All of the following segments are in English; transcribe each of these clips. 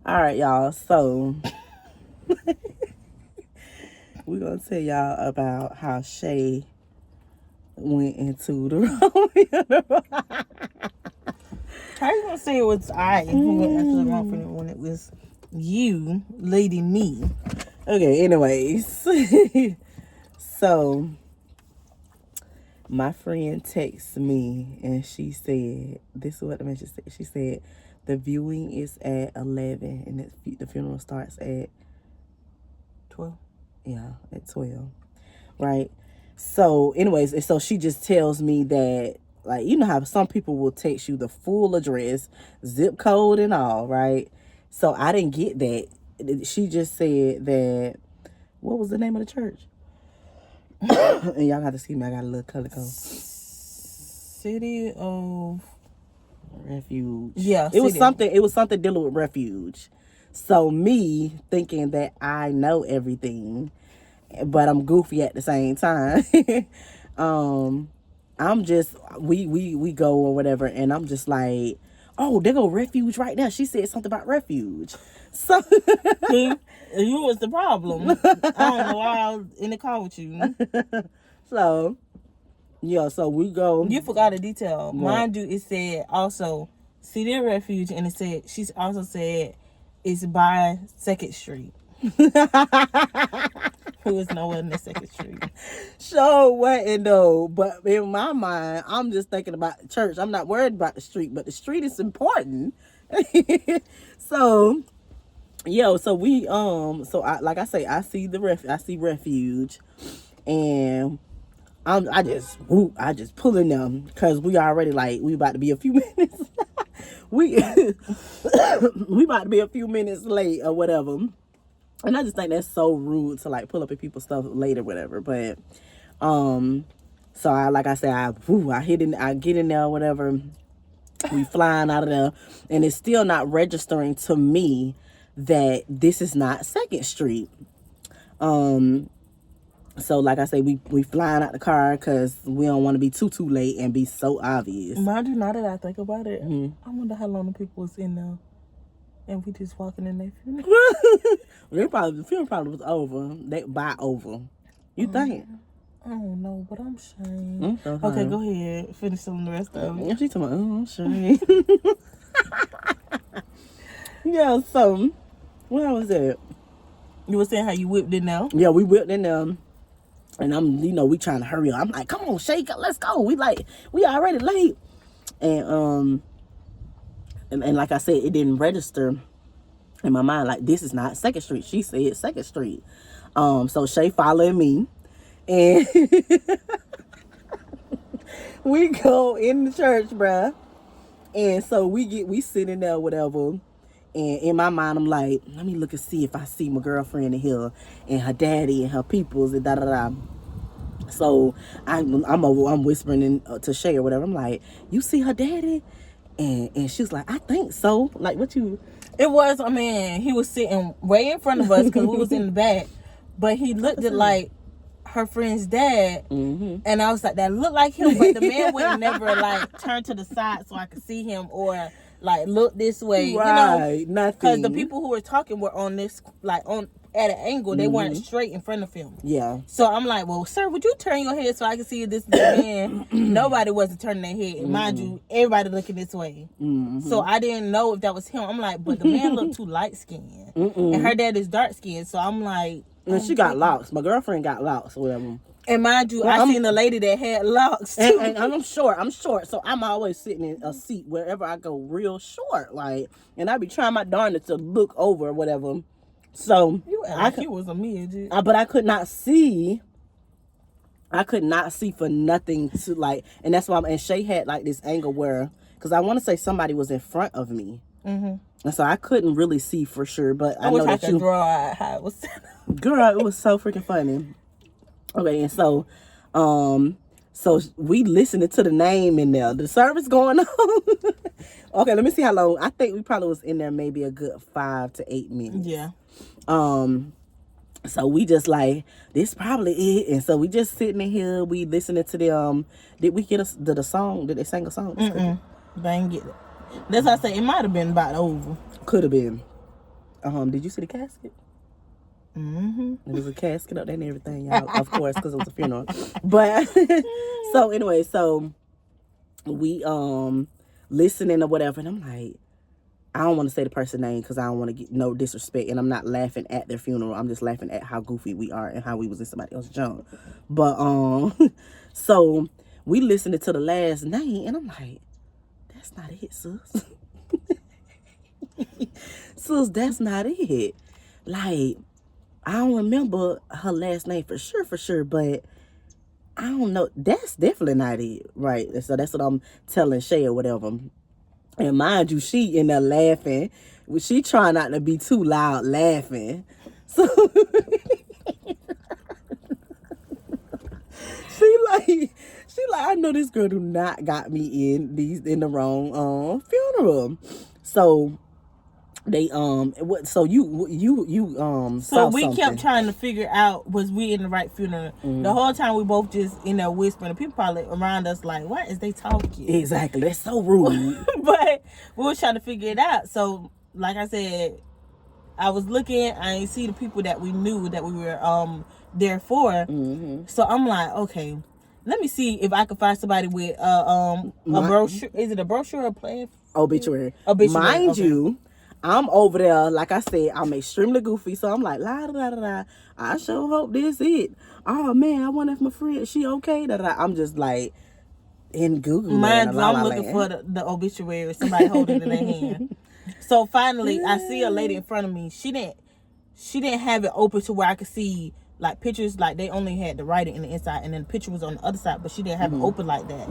All right, y'all. So we're gonna tell y'all about how Shay went into the wrong. How you gonna say it was I who went into the wrong funeral when it was you leading me? Okay, anyways. So my friend texted me and she said, this is what the message said. She said, the viewing is at 11 and the funeral starts at 12. Yeah, at 12. Right? So, anyways, and so she just tells me that, like, you know how some people will text you the full address, zip code and all, right? So I didn't get that. She just said that, what was the name of the church? And y'all got to see me, I got a little color code. City of Refuge. Yeah, It was City. something dealing with refuge. So me thinking that I know everything, but I'm goofy at the same time. I'm just we go or whatever, and I'm just like, oh, there go refuge right there. She said something about refuge. So See, you was the problem. I don't know why I was in the car with you. so yeah, so we go. You forgot a detail. What? Mind you, it said also City of Refuge, and it said she's also said it's by 2nd Street. Who is nowhere near 2nd Street? So what and no, but in my mind, I'm just thinking about the church. I'm not worried about the street, but the street is important. So so we so I like I say, I see refuge, and I just pulling them because we already like we about to be a few minutes. we we about to be a few minutes late or whatever. And I just think that's so rude to like pull up at people's stuff late or whatever. But so I like I said, I get in there or whatever. We flying out of there, and it's still not registering to me that this is not 2nd Street. So like I say, we flying out the car because we don't want to be too late and be so obvious. Mind you, now that I think about it, I wonder how long the people was in there. And we just walking in their funeral. The funeral probably was over. Over. You think? I don't know, but I'm ashamed. Okay, go ahead. Finish telling the rest of it. She's talking about, I'm ashamed. Yeah, so, where was that? You were saying how you whipped it now? Yeah, we whipped in there. And we trying to hurry up. I'm like, come on, Shake, let's go. We already late. And like I said, it didn't register in my mind. Like, this is not 2nd Street. She said 2nd Street. So Shay following me. And we go in the church, bruh. And so we sitting there, whatever. And in my mind, I'm like, let me look and see if I see my girlfriend in here and her daddy and her peoples and da-da-da. So I'm whispering to Shay or whatever. I'm like, you see her daddy? And she was like, I think so. Like, what you... It was, I mean, he was sitting way in front of us because we was in the back. But he looked at like her friend's dad. Mm-hmm. And I was like, that looked like him. But the man would never like turn to the side so I could see him or like look this way. Right, you know, nothing. Because the people who were talking were on this, like at an angle. They weren't straight in front of him. Yeah. So I'm like, well, sir, would you turn your head so I can see if this is the man? Nobody wasn't turning their head. Mind you, everybody looking this way. So I didn't know if that was him. I'm like, but the man looked too light skinned. And her dad is dark skinned. So I'm like... And she got locks. My girlfriend got locks or whatever. And mind you, I seen a lady that had locks too. And I'm short. So I'm always sitting in a seat wherever I go real short. Like, and I be trying my darndest to look over or whatever. So you was a midget. But I could not see. I could not see for nothing to like, and that's why. And Shay had like this angle where, because I want to say somebody was in front of me, and so I couldn't really see for sure. But I know that you draw out how it was. Girl, it was so freaking funny. Okay, and so we listening to the name in there. The service going on. Okay, let me see how long. I think we probably was in there maybe a good 5 to 8 minutes. Yeah. So we just like, this probably it. And so we just sitting in here, we listening to them. Did we get the song? Did they sing a song? They ain't get it. That's why I say it might have been about over. Could have been. Did you see the casket? Mm-hmm. There was a casket up there and everything, y'all. Of course, because it was a funeral. But so anyway, so we listening or whatever, and I'm like, I don't want to say the person's name because I don't want to get no disrespect, and I'm not laughing at their funeral. I'm just laughing at how goofy we are and how we was in somebody else's junk. But so we listening to the last name, and I'm like, that's not it, sis. Sis, that's not it. Like, I don't remember her last name for sure, but I don't know. That's definitely not it, right? So that's what I'm telling Shay or whatever. And mind you, she in there laughing. She trying not to be too loud laughing. So she like, I know this girl do not got me in the wrong funeral. So they so you So saw we something. kept trying to figure out, was we in the right funeral? The whole time we both just in there whispering. People probably around us like, what is they talking? Exactly. That's so rude. But we was trying to figure it out. So like I said, I was looking, I ain't see the people that we knew that we were there for. So I'm like, okay, let me see if I can find somebody with a brochure. Is it a brochure or plan? Obituary. Obituary, Mind okay. you, I'm over there, like I said, I'm extremely goofy. So I'm like, la da da da da. I sure hope this it. Oh man, I wonder if my friend, she okay? Da da. I'm just like in Google. Mind you, La I'm La looking Land. for the obituary, somebody holding it in their hand. So finally, I see a lady in front of me. She didn't have it open to where I could see like pictures. Like they only had the writing in the inside, and then the picture was on the other side, but she didn't have it open like that.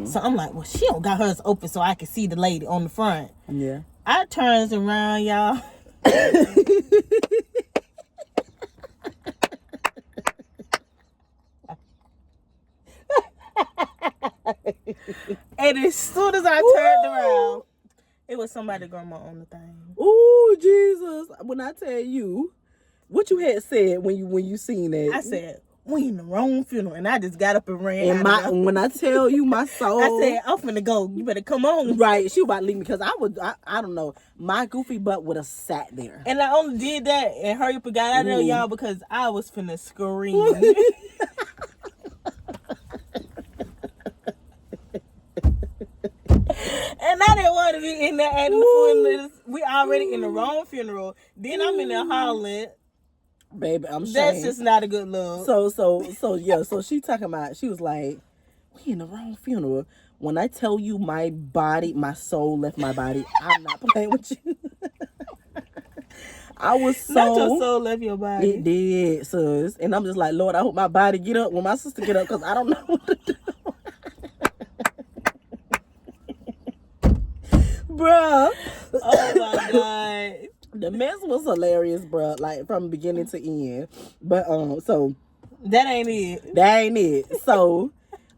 So I'm like, well, she don't got hers open so I can see the lady on the front. Yeah. I turns around, y'all. And as soon as I turned around, it was somebody's grandma on the thing. Ooh, Jesus! When I tell you what you had said when you seen that, I said, we in the wrong funeral, and I just got up and ran. and out of there. when I tell you my soul, I said, I'm finna go. You better come on. right, she was about to leave me because I don't know, my goofy butt would have sat there. And I only did that and hurry up and got out of there, y'all, because I was finna scream. And I didn't want to be in there at the funeral. We already in the wrong funeral. Then I'm in there hollering. Baby, I'm That's ashamed. just not a good look. So yeah, so she talking about, she was like, we in the wrong funeral. When I tell you my body, my soul left my body, I'm not playing with you. I was so... Not your soul left your body. It did, sis. And I'm just like, Lord, I hope my body get up when my sister get up because I don't know what to do. Bruh. Oh my God. The mess was hilarious, bruh. Like from beginning to end. But so That ain't it. that ain't it. So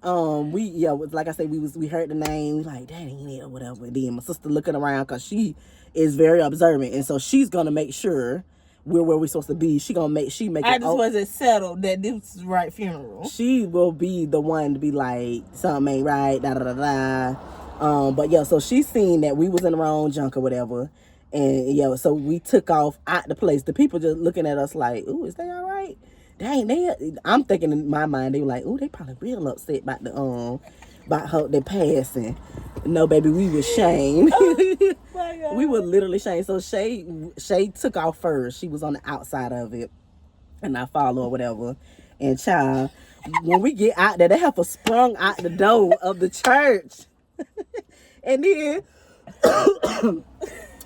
like I said, we heard the name, we like, that ain't it or whatever. And then my sister looking around because she is very observant, and so she's gonna make sure we're where we're supposed to be. She make I it. just wasn't settled that this was the right funeral. She will be the one to be like, something ain't right, da da da da. But yeah, so she seen that we was in the wrong junk or whatever, and yeah, so we took off out the place. The people just looking at us like, ooh, is they all right? I'm thinking in my mind, they were like, ooh, they probably real upset about their passing. No, baby, we was shamed. My God. We were literally shamed. So Shay took off first. She was on the outside of it, and I followed or whatever. And child, when we get out there, they have sprung out the door of the church, and then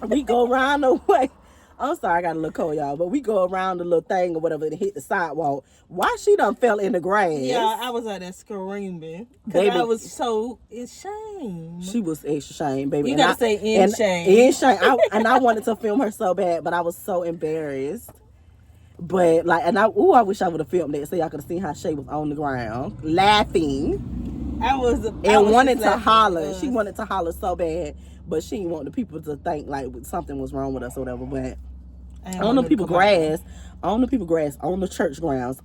we go around the way. I'm sorry, I got a little cold, y'all, but we go around the little thing or whatever and hit the sidewalk. Why she done fell in the grass? Yeah, I was out there screaming. Baby. Because I was so ashamed. She was extra shame, baby. You And gotta say in shame. In shame. I wanted to film her so bad, but I was so embarrassed. But like, I wish I would have filmed that so y'all could have seen how Shay was on the ground laughing I was wanted just to laughing holler. because- She wanted to holler so bad, but she didn't want the people to think like something was wrong with us or whatever. But ain't on the want people to come out. grass, on the church grounds,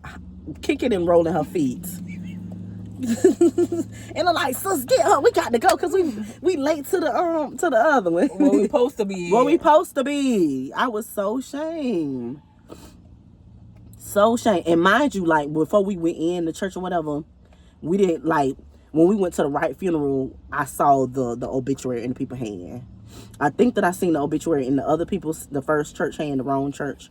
kicking and rolling her feet. And I'm like, sis, get up, we got to go, cause we late to the other one. Where we supposed to be. Where we supposed to be. I was so ashamed. So ashamed. And mind you, like, before we went in the church or whatever, we didn't, like, when we went to the right funeral, I saw the obituary in the people's hand. I think that I seen the obituary in the other people's, the first church hand, the wrong church,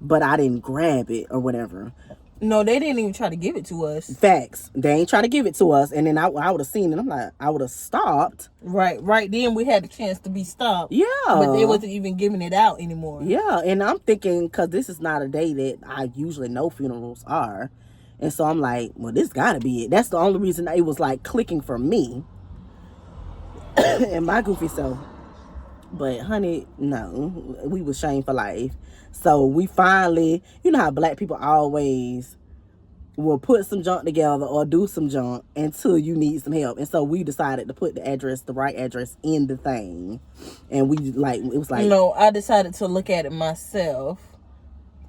but I didn't grab it or whatever. No, they didn't even try to give it to us. Facts. They ain't trying to give it to us. And then I would have seen it. I'm like, I would have stopped. Right then we had the chance to be stopped. Yeah. But they wasn't even giving it out anymore. Yeah. And I'm thinking, because this is not a day that I usually know funerals are. And so I'm like, well, this gotta be it. That's the only reason it was like clicking for me. And my goofy self. But honey, no. We was shamed for life. So we finally, you know how black people always will put some junk together or do some junk until you need some help. And so we decided to put the right address in the thing. And we like, it was like, No, I decided to look at it myself.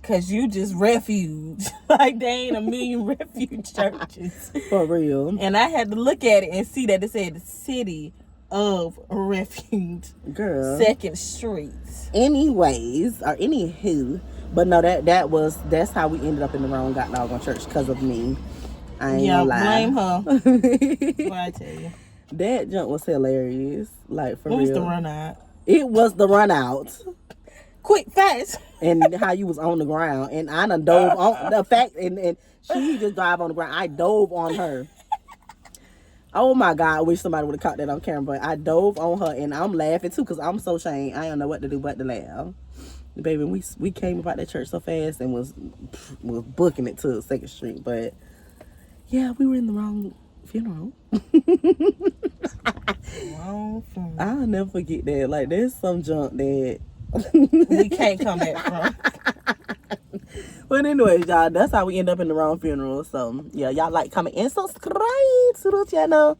Cause you just refuge. Like there ain't a million refuge churches. for real. And I had to look at it and see that it said the City of Refuge. Girl. 2nd Street. Anyways, or anywho, but no, that's how we ended up in the wrong god doggone church because of me. I ain't gonna lie. Blame her. What I tell you. That junk was hilarious. Like, for What real. was the run out? It was the run out. Quick, fast. And how you was on the ground. And I done dove on the fact, and she just drive on the ground. I dove on her. Oh my God, I wish somebody would have caught that on camera, but I dove on her and I'm laughing too because I'm so ashamed. I don't know what to do but to laugh. Baby, we came about that church so fast and was booking it to 2nd Street, but yeah, we were in the wrong funeral. Wrong funeral. I'll never forget that. Like, there's some junk that We can't come back from. But anyways, y'all, that's how we end up in the wrong funeral. So yeah, y'all like, comment, and subscribe to the channel.